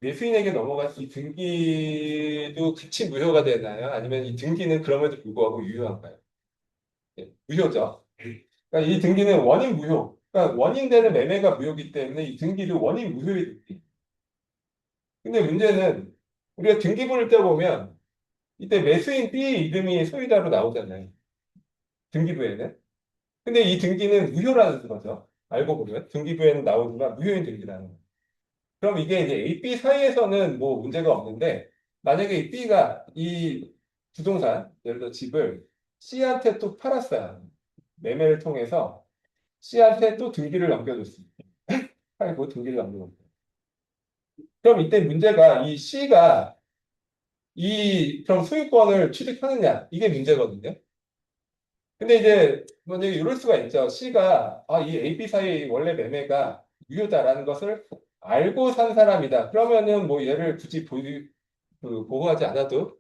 매수인에게 넘어간 이 등기도 같이 무효가 되나요? 아니면 이 등기는 그럼에도 불구하고 유효한가요? 예, 무효죠. 그러니까 이 등기는 원인 무효. 그러니까 원인되는 매매가 무효이기 때문에 이 등기를 원인 무효의 등기. 근데 문제는 우리가 등기부를 떼보면 이때 매수인 B의 이름이 소유자로 나오잖아요. 등기부에는. 근데 이 등기는 무효라는 거죠. 알고 보면 등기부에는 나오지만 무효인 등기라는 거. 그럼 이게 이제 A, B 사이에서는 뭐 문제가 없는데 만약에 이 B가 이 부동산, 예를 들어 집을 C한테 또 팔았어요. 매매를 통해서 C한테 또 등기를 넘겨줬습니다. 팔고 등기를 넘겨줬어요. 그럼 이때 문제가 이 C가 그럼 소유권을 취득하느냐 이게 문제거든요. 근데 이제 만약에 이럴 수가 있죠. C가 이 A, B 사이 원래 매매가 유효다라는 것을 알고 산 사람이다. 그러면은 뭐 얘를 굳이 보호하지 않아도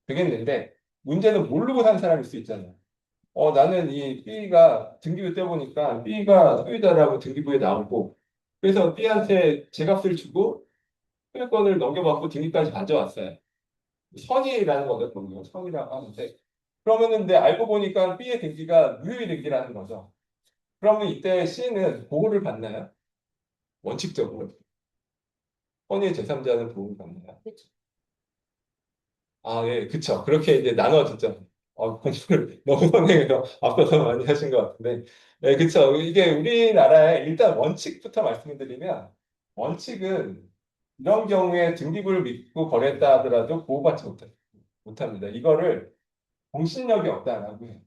되겠는데 문제는 모르고 산 사람일 수 있잖아요. 나는 이 B가 등기부 떼보니까 B가 소유자라고 등기부에 나오고 그래서 B한테 제값을 주고 소유권을 넘겨받고 등기까지 가져왔어요. 선의라는 거거든요. 선의라고 하는데 그러면은 근데 알고 보니까 B의 등기가 무효의 등기라는 거죠. 그러면 이때 C는 보호를 받나요? 원칙적으로. 선의의 제3자는 보호를 받나요? 아, 예, 그쵸. 그렇게 이제 나눠지죠. 공부를 너무 선행해서 앞서서 많이 하신 것 같은데. 예, 그쵸. 이게 우리나라의 일단 원칙부터 말씀드리면, 원칙은 이런 경우에 등기부를 믿고 거래했다 하더라도 보호받지 못합니다. 이거를 공신력이 없다라고 해요.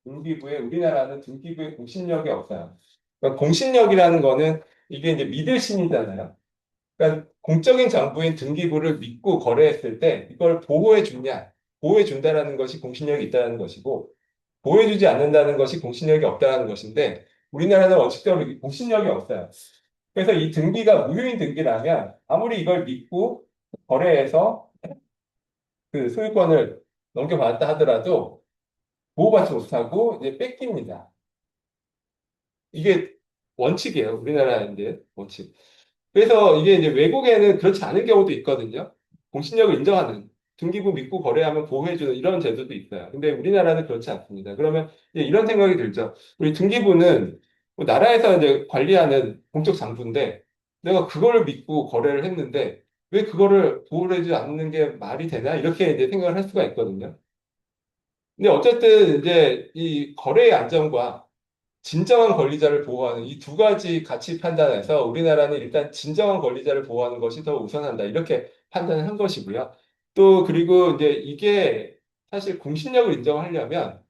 우리나라는 등기부에 공신력이 없어요. 그러니까 공신력이라는 거는 이게 이제 믿을 신이잖아요. 그러니까 공적인 장부인 등기부를 믿고 거래했을 때 이걸 보호해 주냐, 보호해 준다라는 것이 공신력이 있다는 것이고, 보호해 주지 않는다는 것이 공신력이 없다는 것인데, 우리나라는 원칙적으로 공신력이 없어요. 그래서 이 등기가 무효인 등기라면 아무리 이걸 믿고 거래해서 그 소유권을 넘겨받았다 하더라도 보호받지 못하고 이제 뺏깁니다. 이게 원칙이에요. 우리나라인데 원칙. 그래서 이게 이제 외국에는 그렇지 않은 경우도 있거든요. 공신력을 인정하는 등기부 믿고 거래하면 보호해주는 이런 제도도 있어요. 근데 우리나라는 그렇지 않습니다. 그러면 이제 이런 생각이 들죠. 우리 등기부는 뭐 나라에서 이제 관리하는 공적 장부인데 내가 그거를 믿고 거래를 했는데 왜 그거를 보호해주지 않는 게 말이 되나? 이렇게 이제 생각을 할 수가 있거든요. 근데 어쨌든 이제 이 거래의 안전과 진정한 권리자를 보호하는 이 두 가지 가치 판단에서 우리나라는 일단 진정한 권리자를 보호하는 것이 더 우선한다. 이렇게 판단을 한 것이고요. 또 그리고 이제 이게 사실 공신력을 인정하려면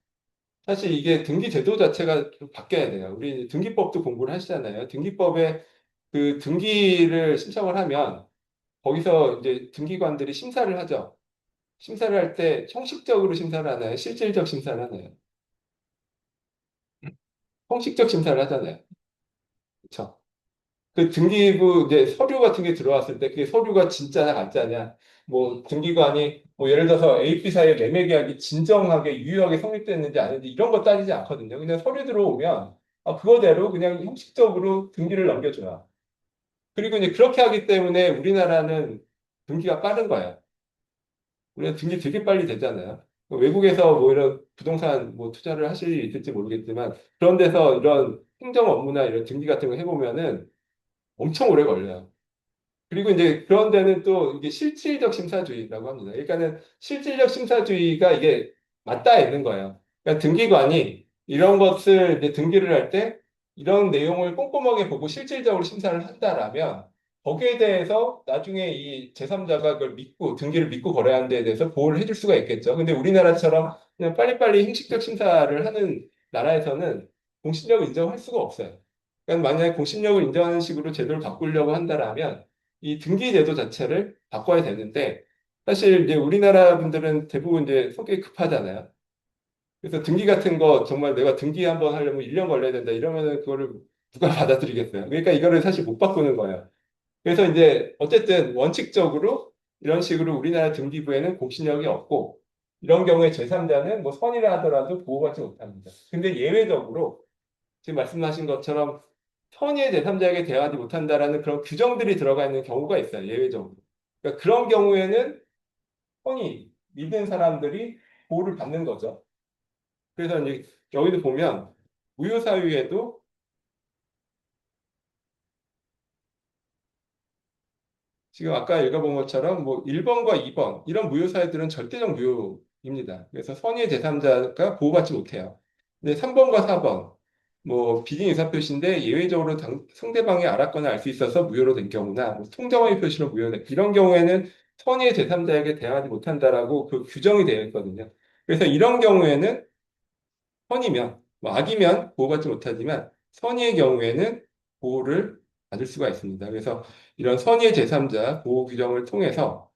사실 이게 등기 제도 자체가 좀 바뀌어야 돼요. 우리 등기법도 공부를 하시잖아요. 등기법에 그 등기를 신청을 하면 거기서 이제 등기관들이 심사를 하죠. 심사를 할 때 형식적으로 심사를 하나요? 실질적 심사를 하나요? 형식적 심사를 하잖아요. 그렇죠? 그 등기부 이제 서류 같은 게 들어왔을 때 그게 서류가 진짜냐 가짜냐 뭐 등기관이 뭐 예를 들어서 A, B 사이에 매매 계약이 진정하게 유효하게 성립됐는지 아닌지 이런 거 따지지 않거든요. 그냥 서류 들어오면 그거대로 그냥 형식적으로 등기를 넘겨줘요. 그리고 이제 그렇게 하기 때문에 우리나라는 등기가 빠른 거예요. 우리가 등기 되게 빨리 되잖아요. 외국에서 뭐 이런 부동산 뭐 투자를 하실 일이 있을지 모르겠지만 그런 데서 이런 행정 업무나 이런 등기 같은 거 해보면은 엄청 오래 걸려요. 그리고 이제 그런 데는 또 이게 실질적 심사주의라고 합니다. 그러니까는 실질적 심사주의가 이게 맞닿아 있는 거예요. 그러니까 등기관이 이런 것을 이제 등기를 할 때 이런 내용을 꼼꼼하게 보고 실질적으로 심사를 한다라면 거기에 대해서 나중에 이 제3자가 그걸 믿고 등기를 믿고 거래하는 데에 대해서 보호를 해줄 수가 있겠죠. 근데 우리나라처럼 그냥 빨리빨리 형식적 심사를 하는 나라에서는 공신력을 인정할 수가 없어요. 그러니까 만약에 공신력을 인정하는 식으로 제도를 바꾸려고 한다라면 이 등기 제도 자체를 바꿔야 되는데 사실 이제 우리나라 분들은 대부분 이제 성격이 급하잖아요. 그래서 등기 같은 거 정말 내가 등기 한번 하려면 1년 걸려야 된다 이러면은 그거를 누가 받아들이겠어요. 그러니까 이거를 사실 못 바꾸는 거예요. 그래서 이제 어쨌든 원칙적으로 이런 식으로 우리나라 등기부에는 공신력이 없고 이런 경우에 제3자는 뭐 선의를 하더라도 보호받지 못합니다. 근데 예외적으로 지금 말씀하신 것처럼 선의의 제3자에게 대하지 못한다라는 그런 규정들이 들어가 있는 경우가 있어요. 예외적으로. 그러니까 그런 경우에는 선의, 믿은 사람들이 보호를 받는 거죠. 그래서 이제 여기도 보면 무효사유에도 지금 아까 읽어본 것처럼 뭐 1번과 2번 이런 무효사유들은 절대적 무효입니다. 그래서 선의의 제3자가 보호받지 못해요. 근데 3번과 4번 뭐 비定의사표시인데 예외적으로 상대방이 알았거나 알 수 있어서 무효로 된 경우나 뭐 통정의 표시로 무효된 이런 경우에는 선의의 제3자에게 대항하지 못한다라고 그 규정이 되어 있거든요. 그래서 이런 경우에는 선이면 뭐 악이면 보호받지 못하지만 선의의 경우에는 보호를 받을 수가 있습니다. 그래서 이런 선의의 제3자 보호 규정을 통해서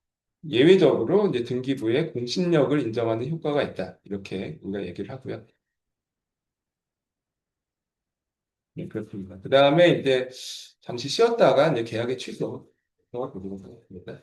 예외적으로 이제 등기부의 공신력을 인정하는 효과가 있다. 이렇게 우리가 얘기를 하고요. 네, 그렇습니다. 그 다음에 이제 잠시 쉬었다가 이제 계약의 취소. 를 보도록 하겠습니다.